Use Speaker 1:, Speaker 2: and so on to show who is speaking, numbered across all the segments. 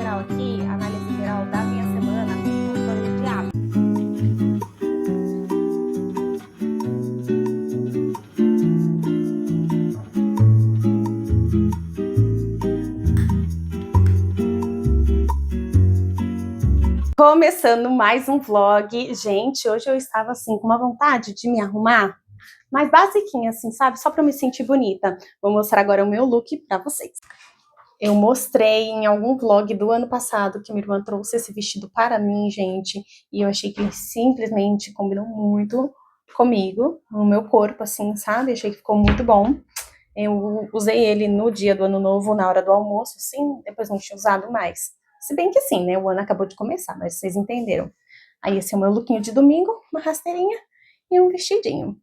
Speaker 1: geral aqui, análise geral da minha semana, com plano de hábito. Começando mais um vlog. Gente, hoje eu estava assim com uma vontade de me arrumar, mais basiquinha assim, sabe? Só pra me sentir bonita. Vou mostrar agora o meu look pra vocês. Eu mostrei em algum vlog do ano passado que minha irmã trouxe esse vestido para mim, gente. E eu achei que ele simplesmente combinou muito comigo, no meu corpo, assim, sabe? Achei que ficou muito bom. Eu usei ele no dia do ano novo, na hora do almoço, assim, depois não tinha usado mais. Se bem que assim, né, o ano acabou de começar, mas vocês entenderam. Aí esse é o meu lookinho de domingo, uma rasteirinha e um vestidinho.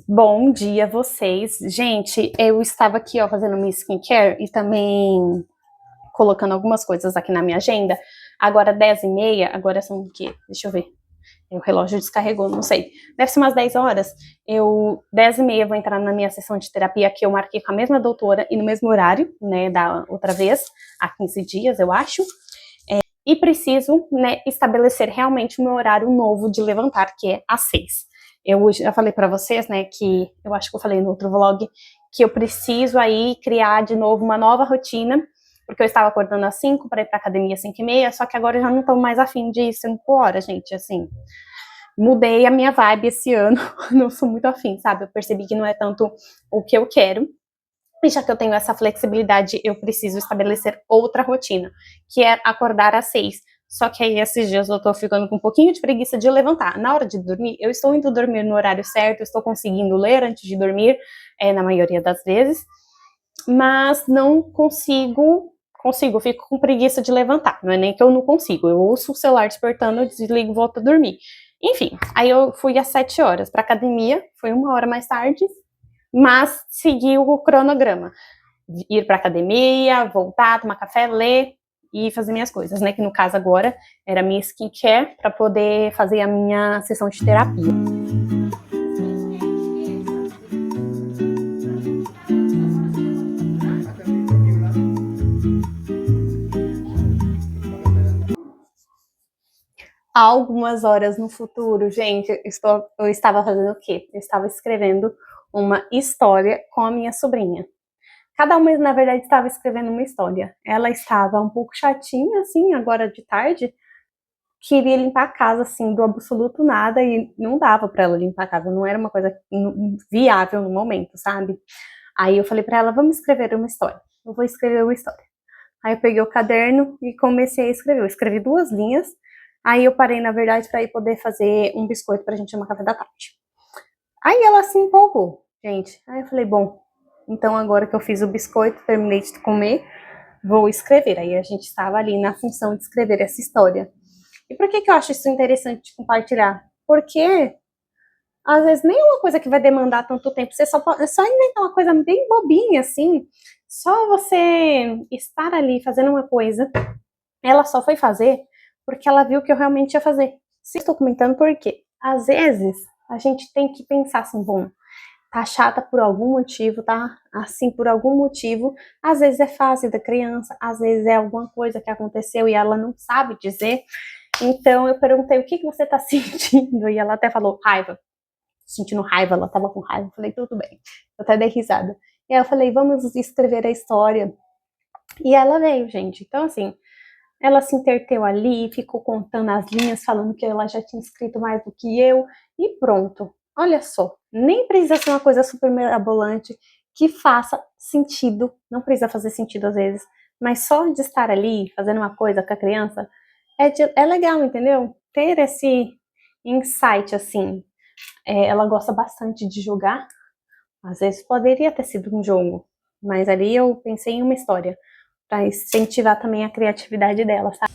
Speaker 1: Bom dia a vocês. Gente, eu estava aqui, ó, fazendo minha skincare e também colocando algumas coisas aqui na minha agenda. Agora 10h30, agora são o quê? Deixa eu ver. O relógio descarregou, não sei. Deve ser umas 10 horas. 10h30, vou entrar na minha sessão de terapia, que eu marquei com a mesma doutora e no mesmo horário, né, da outra vez, há 15 dias, eu acho. E preciso, né, estabelecer realmente o meu horário novo de levantar, que é às 6. Eu já falei pra vocês, né, que eu acho que eu falei no outro vlog, que eu preciso aí criar de novo uma nova rotina, porque eu estava acordando às 5 para ir pra academia às 5h30, só que agora eu já não tô mais afim de ir 5 horas, gente, assim. Mudei a minha vibe esse ano, não sou muito afim, sabe? Eu percebi que não é tanto o que eu quero. E já que eu tenho essa flexibilidade, eu preciso estabelecer outra rotina, que é acordar às 6. Só que aí esses dias eu tô ficando com um pouquinho de preguiça de levantar. Na hora de dormir, eu estou indo dormir no horário certo, eu estou conseguindo ler antes de dormir, na maioria das vezes, mas não consigo, eu fico com preguiça de levantar. Não é nem que eu não consigo, eu ouço o celular despertando, eu desligo e volto a dormir. Enfim, aí eu fui às 7 horas pra academia, foi 1 hora mais tarde, mas segui o cronograma. Ir pra academia, voltar, tomar café, ler e fazer minhas coisas, né? Que no caso agora era minha skincare para poder fazer a minha sessão de terapia. Há algumas horas no futuro, gente, eu estava fazendo o quê? Eu estava escrevendo uma história com a minha sobrinha. Cada uma, na verdade, estava escrevendo uma história. Ela estava um pouco chatinha, assim, agora de tarde, queria limpar a casa, assim, do absoluto nada, e não dava pra ela limpar a casa, não era uma coisa viável no momento, sabe? Aí eu falei pra ela, vamos escrever uma história. Eu vou escrever uma história. Aí eu peguei o caderno e comecei a escrever. Eu escrevi 2 linhas, aí eu parei, na verdade, pra ir poder fazer um biscoito pra gente tomar café da tarde. Aí ela se empolgou, gente. Aí eu falei, bom, então agora que eu fiz o biscoito, terminei de comer, vou escrever. Aí a gente estava ali na função de escrever essa história. E por que eu acho isso interessante de compartilhar? Porque às vezes nem é uma coisa que vai demandar tanto tempo, é só inventar uma coisa bem bobinha, assim, só você estar ali fazendo uma coisa, ela só foi fazer porque ela viu que eu realmente ia fazer. Se estou comentando por quê? Às vezes a gente tem que pensar assim, bom, tá chata por algum motivo, tá assim por algum motivo, às vezes é fase da criança, às vezes é alguma coisa que aconteceu e ela não sabe dizer. Então eu perguntei, o que você tá sentindo? E ela até falou, raiva. Sentindo raiva, ela tava com raiva. Eu falei, tudo bem. Eu até dei risada. E aí eu falei, vamos escrever a história. E ela veio, gente. Então, assim, ela se interteu ali, ficou contando as linhas, falando que ela já tinha escrito mais do que eu. E pronto. Olha só, nem precisa ser uma coisa super mirabolante que faça sentido. Não precisa fazer sentido às vezes. Mas só de estar ali, fazendo uma coisa com a criança, é legal, entendeu? Ter insight, assim. Ela gosta bastante de jogar. Às vezes poderia ter sido um jogo, mas ali eu pensei em uma história, para incentivar também a criatividade dela, sabe?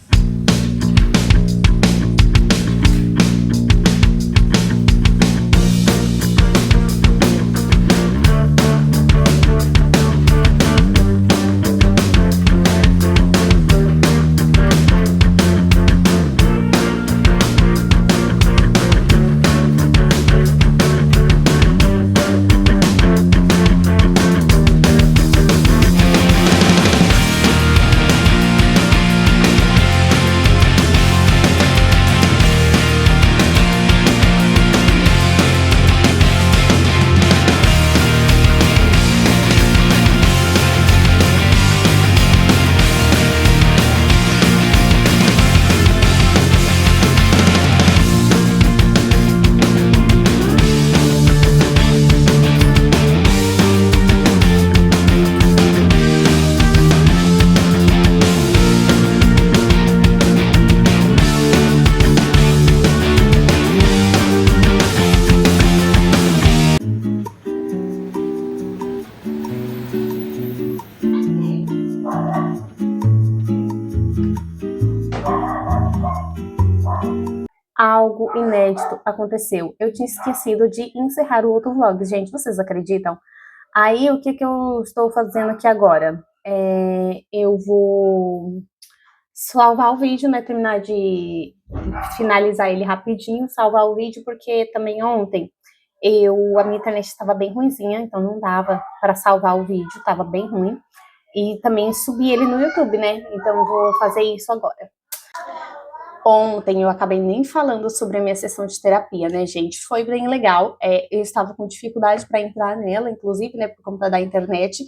Speaker 1: Algo inédito aconteceu. Eu tinha esquecido de encerrar o outro vlog, gente, vocês acreditam? Aí, o que que eu estou fazendo aqui agora? Eu vou salvar o vídeo, né, terminar de finalizar ele rapidinho, salvar o vídeo, porque também ontem a minha internet estava bem ruinzinha, então não dava para salvar o vídeo, estava bem ruim. E também subir ele no YouTube, né? Então eu vou fazer isso agora. Ontem eu acabei nem falando sobre a minha sessão de terapia, né, gente? Foi bem legal. Eu estava com dificuldade para entrar nela, inclusive, né, por conta da internet.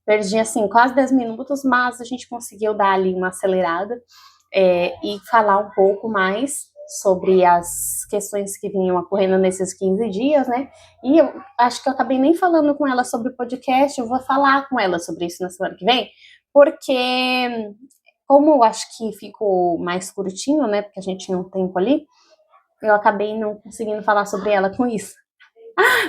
Speaker 1: Perdi, assim, quase 10 minutos, mas a gente conseguiu dar ali uma acelerada e falar um pouco mais sobre as questões que vinham ocorrendo nesses 15 dias, né? E eu acho que eu acabei nem falando com ela sobre o podcast, eu vou falar com ela sobre isso na semana que vem, porque como eu acho que ficou mais curtinho, né, porque a gente tinha um tempo ali, eu acabei não conseguindo falar sobre ela com isso.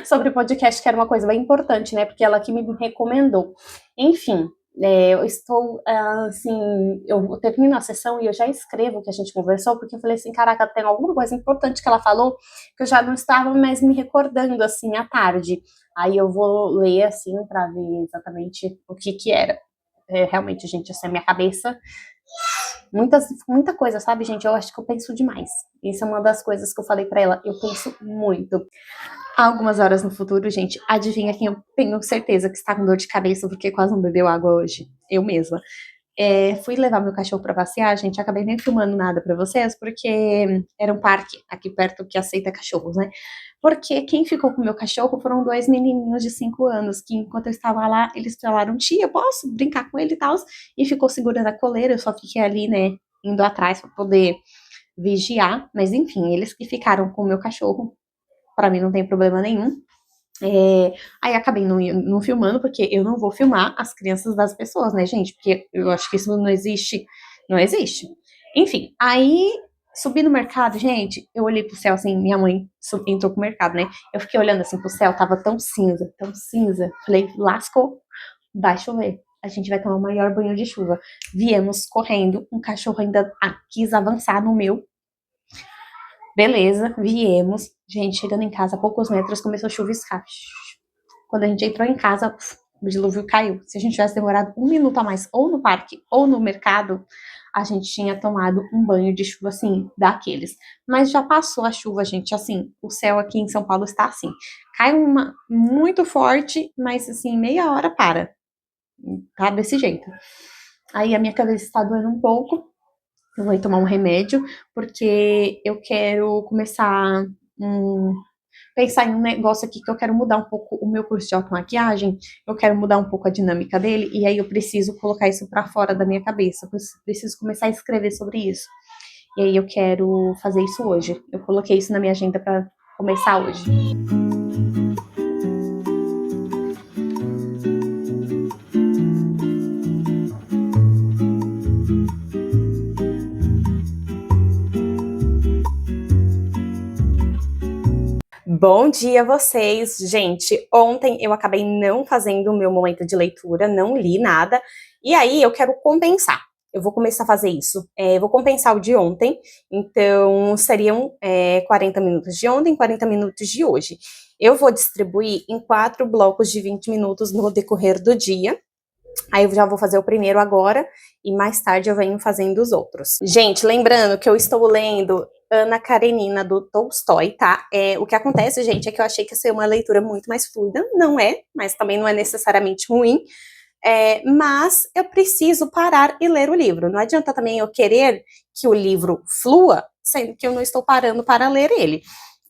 Speaker 1: Sobre o podcast, que era uma coisa bem importante, né, porque ela que me recomendou. Enfim, eu estou, assim, eu termino a sessão e eu já escrevo o que a gente conversou, porque eu falei assim, caraca, tem alguma coisa importante que ela falou, que eu já não estava mais me recordando, assim, à tarde. Aí eu vou ler, assim, para ver exatamente o que que era. Realmente, gente, assim, a minha cabeça muita coisa, sabe, gente? Eu acho que eu penso demais. Isso é uma das coisas que eu falei pra ela. Eu penso muito. Há algumas horas no futuro, gente, adivinha quem eu tenho certeza que está com dor de cabeça porque quase não bebeu água hoje? Eu mesma. Fui levar meu cachorro pra passear, gente, acabei nem filmando nada pra vocês, porque era um parque aqui perto que aceita cachorros, né? Porque quem ficou com o meu cachorro foram 2 menininhos de 5 anos, que enquanto eu estava lá, eles falaram, tia, eu posso brincar com ele e tal? E ficou segurando a coleira, eu só fiquei ali, né, indo atrás pra poder vigiar, mas enfim, eles que ficaram com o meu cachorro, pra mim não tem problema nenhum. Aí acabei não filmando, porque eu não vou filmar as crianças das pessoas, né, gente? Porque eu acho que isso não existe. Não existe. Enfim, aí subi no mercado, gente, eu olhei pro céu assim, minha mãe entrou pro mercado, né? Eu fiquei olhando assim pro céu, tava tão cinza, tão cinza. Falei, lascou, vai chover. A gente vai tomar o maior banho de chuva. Viemos correndo, um cachorro ainda quis avançar no meu. Beleza, viemos. Gente, chegando em casa, a poucos metros, começou a chuviscar. Quando a gente entrou em casa, o dilúvio caiu. Se a gente tivesse demorado 1 minuto a mais, ou no parque, ou no mercado, a gente tinha tomado um banho de chuva, assim, daqueles. Mas já passou a chuva, gente, assim, o céu aqui em São Paulo está assim. Cai uma muito forte, mas, assim, meia hora para. Tá desse jeito. Aí a minha cabeça está doendo um pouco. Eu vou tomar um remédio, porque eu quero começar pensar em um negócio aqui que eu quero mudar um pouco o meu curso de automaquiagem, eu quero mudar um pouco a dinâmica dele, e aí eu preciso colocar isso para fora da minha cabeça, eu preciso começar a escrever sobre isso. E aí eu quero fazer isso hoje. Eu coloquei isso na minha agenda para começar hoje. Bom dia a vocês! Gente, ontem eu acabei não fazendo o meu momento de leitura, não li nada, e aí eu quero compensar. Eu vou começar a fazer isso. Vou compensar o de ontem, então seriam 40 minutos de ontem, 40 minutos de hoje. Eu vou distribuir em 4 blocos de 20 minutos no decorrer do dia. Aí eu já vou fazer o primeiro agora, e mais tarde eu venho fazendo os outros. Gente, lembrando que eu estou lendo Ana Karenina, do Tolstói, tá? O que acontece, gente, é que eu achei que ia ser uma leitura muito mais fluida. Não é, mas também não é necessariamente ruim. Mas eu preciso parar e ler o livro. Não adianta também eu querer que o livro flua, sendo que eu não estou parando para ler ele.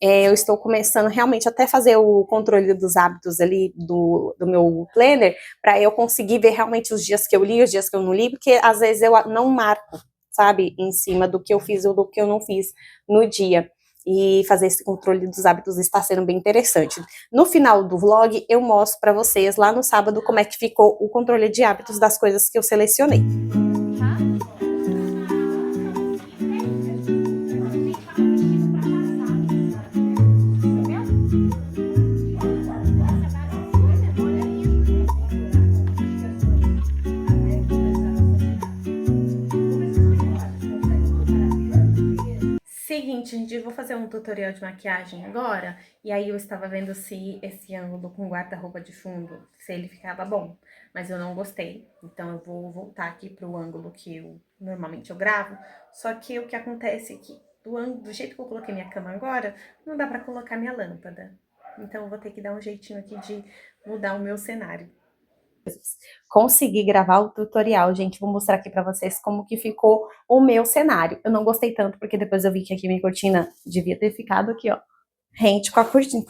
Speaker 1: Eu estou começando realmente até fazer o controle dos hábitos ali do meu planner, para eu conseguir ver realmente os dias que eu li, os dias que eu não li, porque às vezes eu não marco, sabe, em cima do que eu fiz ou do que eu não fiz no dia. E fazer esse controle dos hábitos está sendo bem interessante. No final do vlog, eu mostro para vocês lá no sábado como é que ficou o controle de hábitos das coisas que eu selecionei. Seguinte, gente, eu vou fazer um tutorial de maquiagem agora, e aí eu estava vendo se esse ângulo com guarda-roupa de fundo, se ele ficava bom, mas eu não gostei, então eu vou voltar aqui pro ângulo que normalmente eu gravo, só que o que acontece é que do jeito que eu coloquei minha cama agora, não dá pra colocar minha lâmpada, então eu vou ter que dar um jeitinho aqui de mudar o meu cenário. Consegui gravar o tutorial, gente, vou mostrar aqui pra vocês como que ficou o meu cenário. Eu não gostei tanto, porque depois eu vi que aqui minha cortina devia ter ficado aqui, ó, rente com a cortina,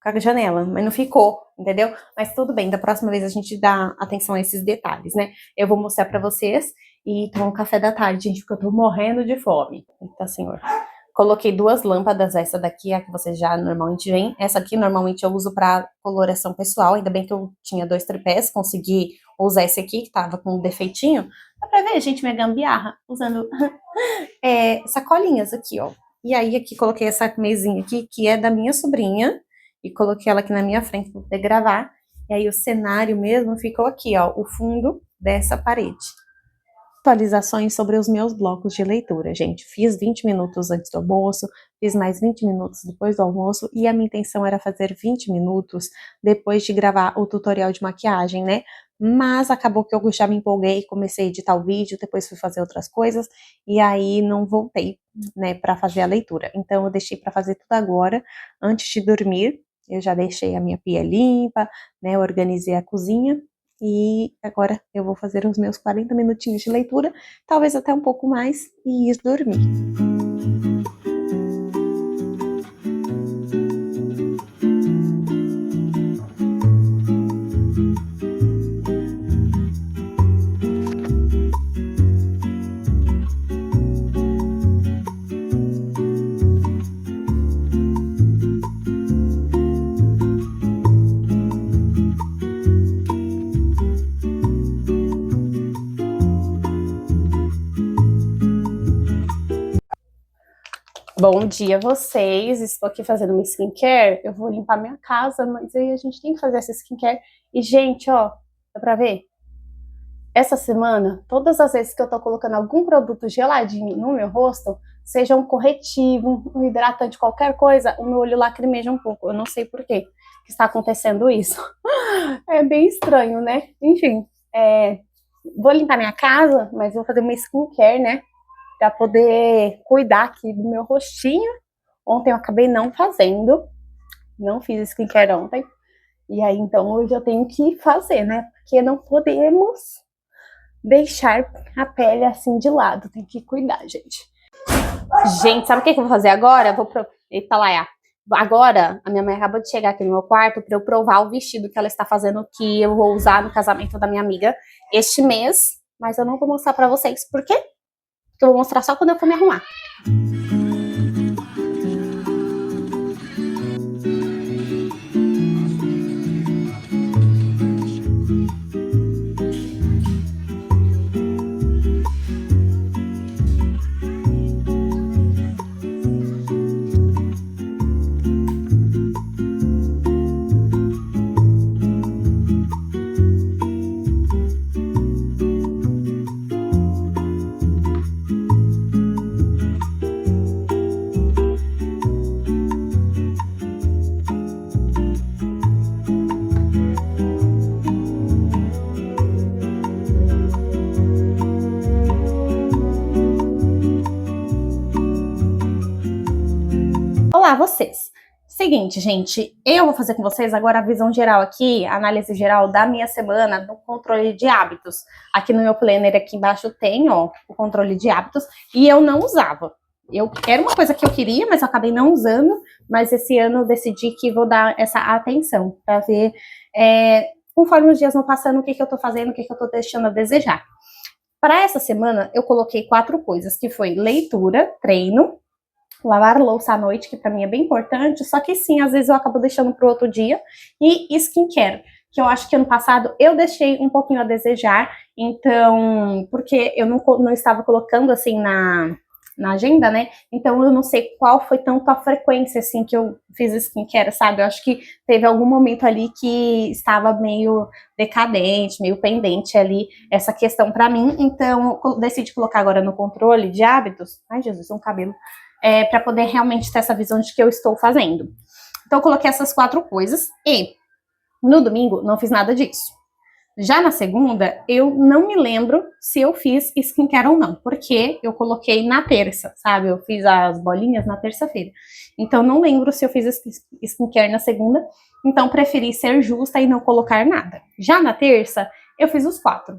Speaker 1: com a janela, mas não ficou, entendeu? Mas tudo bem, da próxima vez a gente dá atenção a esses detalhes, né? Eu vou mostrar pra vocês e tomar um café da tarde, gente, porque eu tô morrendo de fome. Eita, senhor. Coloquei 2 lâmpadas, essa daqui é a que vocês já normalmente veem. Essa aqui normalmente eu uso para coloração pessoal, ainda bem que eu tinha 2 tripés, consegui usar esse aqui que tava com um defeitinho. Dá pra ver, gente, minha gambiarra, usando sacolinhas aqui, ó. E aí aqui coloquei essa mesinha aqui, que é da minha sobrinha, e coloquei ela aqui na minha frente para poder gravar. E aí o cenário mesmo ficou aqui, ó, o fundo dessa parede. Atualizações sobre os meus blocos de leitura, gente. Fiz 20 minutos antes do almoço, fiz mais 20 minutos depois do almoço, e a minha intenção era fazer 20 minutos depois de gravar o tutorial de maquiagem, né? Mas acabou que eu já me empolguei, comecei a editar o vídeo, depois fui fazer outras coisas, e aí não voltei, né, para fazer a leitura. Então eu deixei para fazer tudo agora, antes de dormir. Eu já deixei a minha pia limpa, né, organizei a cozinha, e agora eu vou fazer os meus 40 minutinhos de leitura, talvez até um pouco mais, e ir dormir. Bom dia a vocês, estou aqui fazendo uma skincare, eu vou limpar minha casa, mas aí a gente tem que fazer essa skincare. E gente, ó, dá pra ver? Essa semana, todas as vezes que eu tô colocando algum produto geladinho no meu rosto, seja um corretivo, um hidratante, qualquer coisa, o meu olho lacrimeja um pouco, eu não sei por quê que está acontecendo isso. É bem estranho, né? Enfim, vou limpar minha casa, mas vou fazer uma skincare, né? Para poder cuidar aqui do meu rostinho. Ontem eu acabei não fazendo, não fiz skincare ontem, e aí então hoje eu tenho que fazer, né? Porque não podemos deixar a pele assim de lado, tem que cuidar, gente. Gente, sabe o que eu vou fazer agora? Eita lá, agora a minha mãe acabou de chegar aqui no meu quarto para eu provar o vestido que ela está fazendo, que eu vou usar no casamento da minha amiga este mês, mas eu não vou mostrar para vocês, por quê? Que eu vou mostrar só quando eu for me arrumar. Olá, vocês! Seguinte, gente, eu vou fazer com vocês agora a visão geral aqui, a análise geral da minha semana no controle de hábitos. Aqui no meu planner, aqui embaixo, tem, ó, o controle de hábitos, e eu não usava. Era uma coisa que eu queria, mas eu acabei não usando, mas esse ano eu decidi que vou dar essa atenção, para ver, conforme os dias vão passando, o que eu tô fazendo, o que eu tô deixando a desejar. Para essa semana, eu coloquei 4 coisas, que foi leitura, treino, lavar louça à noite, que pra mim é bem importante, só que sim, às vezes eu acabo deixando pro outro dia, e skincare, que eu acho que ano passado eu deixei um pouquinho a desejar, então, porque eu não estava colocando assim na agenda, né, então eu não sei qual foi tanto a frequência, assim, que eu fiz skincare, sabe, eu acho que teve algum momento ali que estava meio decadente, meio pendente ali, essa questão pra mim, então eu decidi colocar agora no controle de hábitos, ai Jesus, um cabelo, para poder realmente ter essa visão de que eu estou fazendo. Então eu coloquei essas 4 coisas e no domingo não fiz nada disso. Já na segunda, eu não me lembro se eu fiz skincare ou não, porque eu coloquei na terça, sabe? Eu fiz as bolinhas na terça-feira. Então não lembro se eu fiz skincare na segunda, então preferi ser justa e não colocar nada. Já na terça, eu fiz os 4.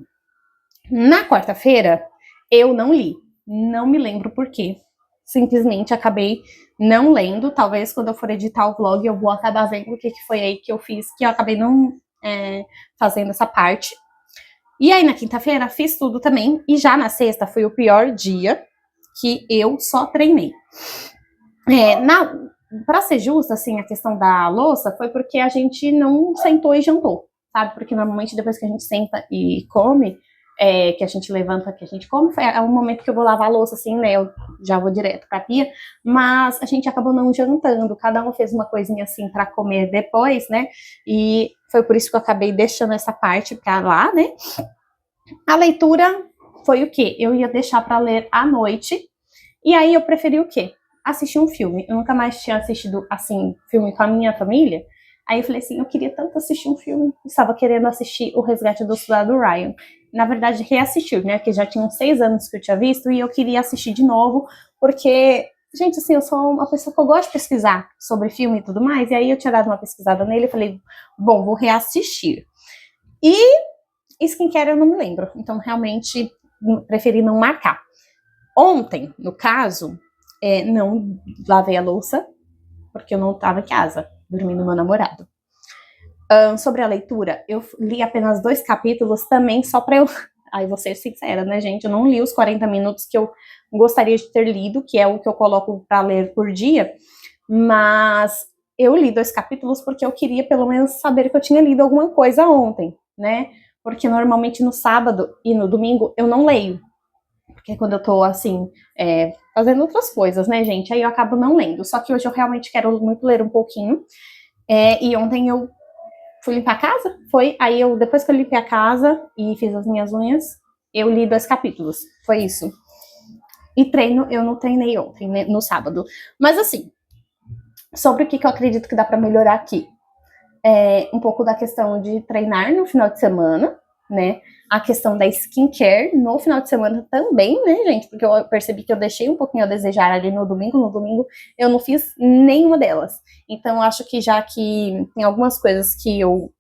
Speaker 1: Na quarta-feira, eu não li. Não me lembro por quê. Simplesmente acabei não lendo. Talvez quando eu for editar o vlog eu vou acabar vendo o que foi aí que eu fiz, que eu acabei não fazendo essa parte. E aí na quinta-feira fiz tudo também. E já na sexta foi o pior dia que eu só treinei. Pra ser justa, assim, a questão da louça foi porque a gente não sentou e jantou, sabe? Porque normalmente depois que a gente senta e come, que a gente levanta, que a gente come, é um momento que eu vou lavar a louça, assim, né, eu já vou direto pra pia, mas a gente acabou não jantando, cada um fez uma coisinha assim pra comer depois, né, e foi por isso que eu acabei deixando essa parte pra lá, né. A leitura foi o quê? Eu ia deixar pra ler à noite, e aí eu preferi o quê? Assistir um filme. Eu nunca mais tinha assistido, assim, filme com a minha família. Aí eu falei assim, eu queria tanto assistir um filme. Estava querendo assistir O Resgate do Soldado Ryan. Na verdade, reassistir, né? Porque já tinham 6 anos que eu tinha visto e eu queria assistir de novo, porque, gente, assim, eu sou uma pessoa que eu gosto de pesquisar sobre filme e tudo mais. E aí eu tinha dado uma pesquisada nele e falei, bom, vou reassistir. E skincare eu não me lembro. Então, realmente, preferi não marcar. Ontem, no caso, não lavei a louça, porque eu não estava em casa, dormindo com meu namorado. Sobre a leitura, eu li apenas 2 capítulos também, só para eu... Aí vou ser sincera, né, gente? Eu não li os 40 minutos que eu gostaria de ter lido, que é o que eu coloco para ler por dia, mas eu li 2 capítulos porque eu queria pelo menos saber que eu tinha lido alguma coisa ontem, né? Porque normalmente no sábado e no domingo eu não leio. Porque quando eu tô, assim, fazendo outras coisas, né, gente? Aí eu acabo não lendo. Só que hoje eu realmente quero muito ler um pouquinho. E ontem eu fui limpar a casa. Aí depois que eu limpei a casa e fiz as minhas unhas, eu li 2 capítulos. Foi isso. E treino, eu não treinei ontem, né, no sábado. Mas, assim, sobre o que eu acredito que dá pra melhorar aqui. Um pouco da questão de treinar no final de semana, né? A questão da skincare no final de semana também, né, gente? Porque eu percebi que eu deixei um pouquinho a desejar ali no domingo. No domingo eu não fiz nenhuma delas. Então eu acho que já que tem algumas coisas que eu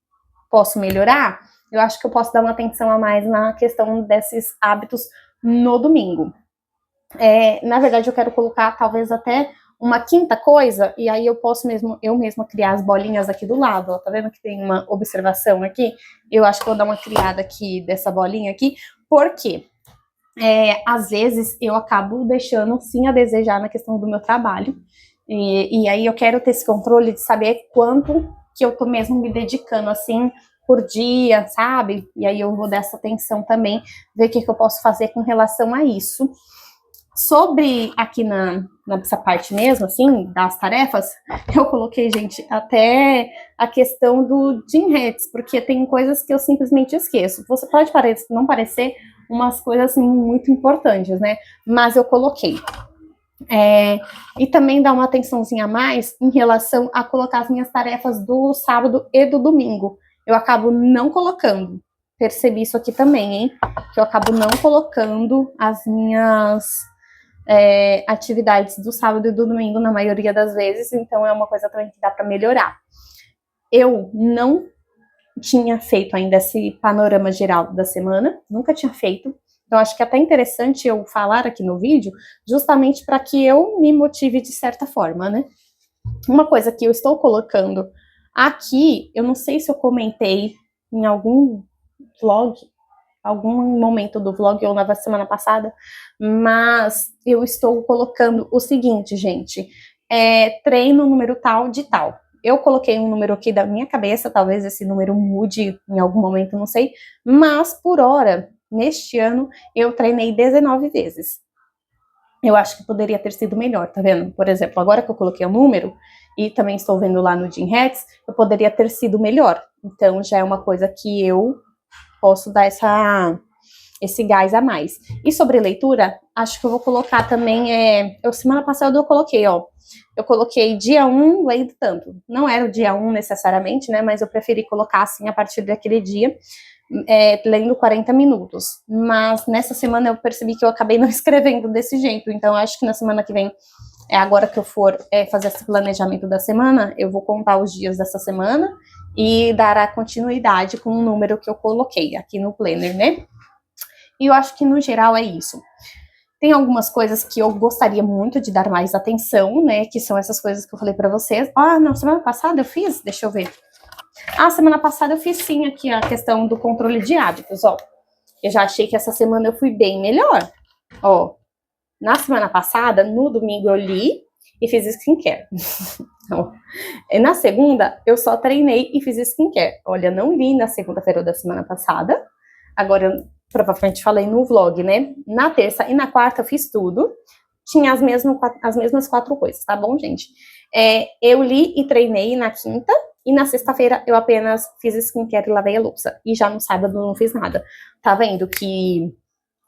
Speaker 1: posso melhorar, eu acho que eu posso dar uma atenção a mais na questão desses hábitos no domingo. Na verdade, eu quero colocar talvez até uma quinta coisa, e aí eu posso eu mesma criar as bolinhas aqui do lado, ó, tá vendo que tem uma observação aqui? Eu acho que eu vou dar uma criada aqui dessa bolinha aqui, porque às vezes eu acabo deixando sim a desejar na questão do meu trabalho, e aí eu quero ter esse controle de saber quanto que eu tô mesmo me dedicando assim por dia, sabe? E aí eu vou dar essa atenção também, ver o que eu posso fazer com relação a isso. Sobre aqui nessa parte mesmo, assim, das tarefas, eu coloquei, gente, até a questão do Jim Hats, porque tem coisas que eu simplesmente esqueço. Você pode não parecer umas coisas assim, muito importantes, né? Mas eu coloquei. E também dá uma atençãozinha a mais em relação a colocar as minhas tarefas do sábado e do domingo. Eu acabo não colocando. Percebi isso aqui também, hein? Que eu acabo não colocando as minhas atividades do sábado e do domingo na maioria das vezes, então é uma coisa também que dá para melhorar. Eu não tinha feito ainda esse panorama geral da semana, nunca tinha feito, então acho que é até interessante eu falar aqui no vídeo, justamente para que eu me motive de certa forma, né? Uma coisa que eu estou colocando aqui, eu não sei se eu comentei em algum vlog, algum momento do vlog ou na semana passada, mas eu estou colocando o seguinte, gente, treino número tal de tal. Eu coloquei um número aqui da minha cabeça, talvez esse número mude em algum momento, não sei, mas por hora, neste ano, eu treinei 19 vezes. Eu acho que poderia ter sido melhor, tá vendo? Por exemplo, agora que eu coloquei o número, e também estou vendo lá no Gym Hacks, eu poderia ter sido melhor. Então, já é uma coisa que eu posso dar esse gás a mais. E sobre leitura, acho que eu vou colocar também, semana passada eu coloquei, ó, eu coloquei dia 1 lendo tanto. Não era o dia 1 necessariamente, né, mas eu preferi colocar assim a partir daquele dia, lendo 40 minutos. Mas nessa semana eu percebi que eu acabei não escrevendo desse jeito, então acho que na semana que vem, agora que eu for fazer esse planejamento da semana, eu vou contar os dias dessa semana e dar a continuidade com o número que eu coloquei aqui no planner, né? E eu acho que no geral é isso. Tem algumas coisas que eu gostaria muito de dar mais atenção, né? Que são essas coisas que eu falei pra vocês. Ah, não, semana passada eu fiz? Deixa eu ver. Semana passada eu fiz sim aqui a questão do controle de hábitos, ó. Eu já achei que essa semana eu fui bem melhor. Ó, na semana passada, no domingo eu li e fiz skincare. E na segunda, eu só treinei e fiz skincare. Olha, não li na segunda-feira da semana passada. Agora, eu provavelmente falei no vlog, né? Na terça e na quarta eu fiz tudo. Tinha as mesmas 4 coisas, tá bom, gente? Eu li e treinei na quinta. E na sexta-feira eu apenas fiz skincare e lavei a louça. E já no sábado eu não fiz nada. Tá vendo que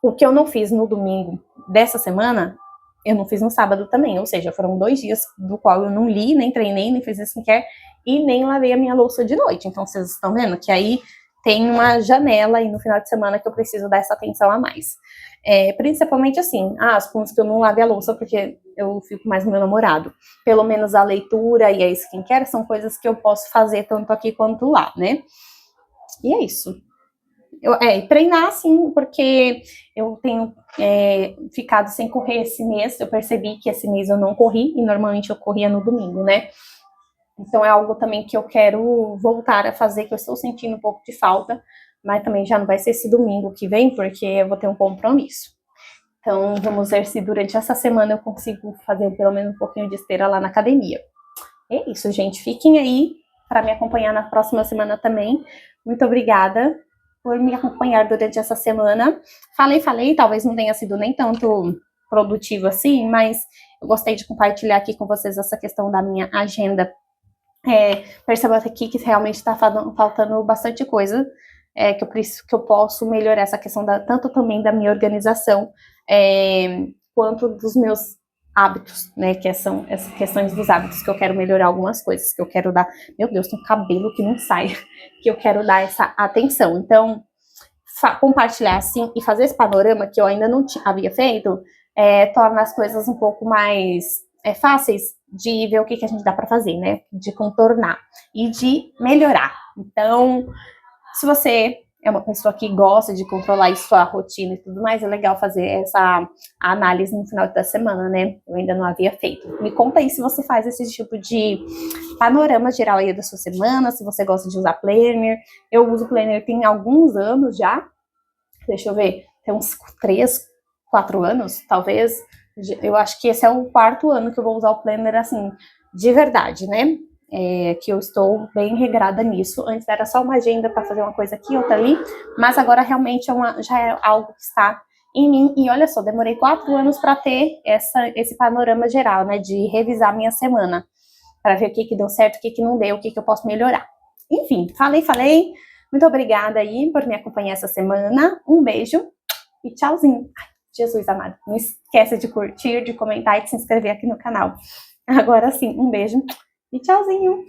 Speaker 1: o que eu não fiz no domingo dessa semana, eu não fiz no sábado também. Ou seja, foram 2 dias do qual eu não li, nem treinei, nem fiz skincare e nem lavei a minha louça de noite. Então vocês estão vendo que aí tem uma janela aí no final de semana que eu preciso dar essa atenção a mais. Principalmente assim, as pontos que eu não lavei a louça porque eu fico mais no meu namorado. Pelo menos a leitura e a skincare são coisas que eu posso fazer tanto aqui quanto lá, né? E é isso. Treinar sim, porque eu tenho ficado sem correr esse mês. Eu percebi que esse mês eu não corri, e normalmente eu corria no domingo, né? Então é algo também que eu quero voltar a fazer, que eu estou sentindo um pouco de falta, mas também já não vai ser esse domingo que vem, porque eu vou ter um compromisso. Então vamos ver se durante essa semana eu consigo fazer pelo menos um pouquinho de esteira lá na academia. É isso, gente. Fiquem aí para me acompanhar na próxima semana também. Muito obrigada por me acompanhar durante essa semana. Falei, talvez não tenha sido nem tanto produtivo assim, mas eu gostei de compartilhar aqui com vocês essa questão da minha agenda. Percebo aqui que realmente está faltando bastante coisa, que eu posso melhorar essa questão tanto também da minha organização, quanto dos meus hábitos, né, que são essas questões dos hábitos, que eu quero melhorar algumas coisas, que eu quero dar, meu Deus, tem um cabelo que não sai, que eu quero dar essa atenção. Então, compartilhar assim e fazer esse panorama que eu ainda não havia feito, torna as coisas um pouco mais fáceis de ver o que a gente dá para fazer, né, de contornar e de melhorar. Então, se você é uma pessoa que gosta de controlar a sua rotina e tudo mais, é legal fazer essa análise no final da semana, né? Eu ainda não havia feito. Me conta aí se você faz esse tipo de panorama geral aí da sua semana, se você gosta de usar planner. Eu uso planner tem alguns anos já. Deixa eu ver, tem uns 3, 4 anos, talvez. Eu acho que esse é o 4º ano que eu vou usar o planner assim, de verdade, né? Que eu estou bem regrada nisso. Antes era só uma agenda para fazer uma coisa aqui, outra ali, mas agora realmente já é algo que está em mim. E olha só, demorei 4 anos para ter esse panorama geral, né, de revisar minha semana, para ver o que deu certo, o que não deu, o que eu posso melhorar. Enfim, falei. Muito obrigada aí por me acompanhar essa semana. Um beijo e tchauzinho. Ai, Jesus amado, não esquece de curtir, de comentar e de se inscrever aqui no canal. Agora sim, um beijo e tchauzinho!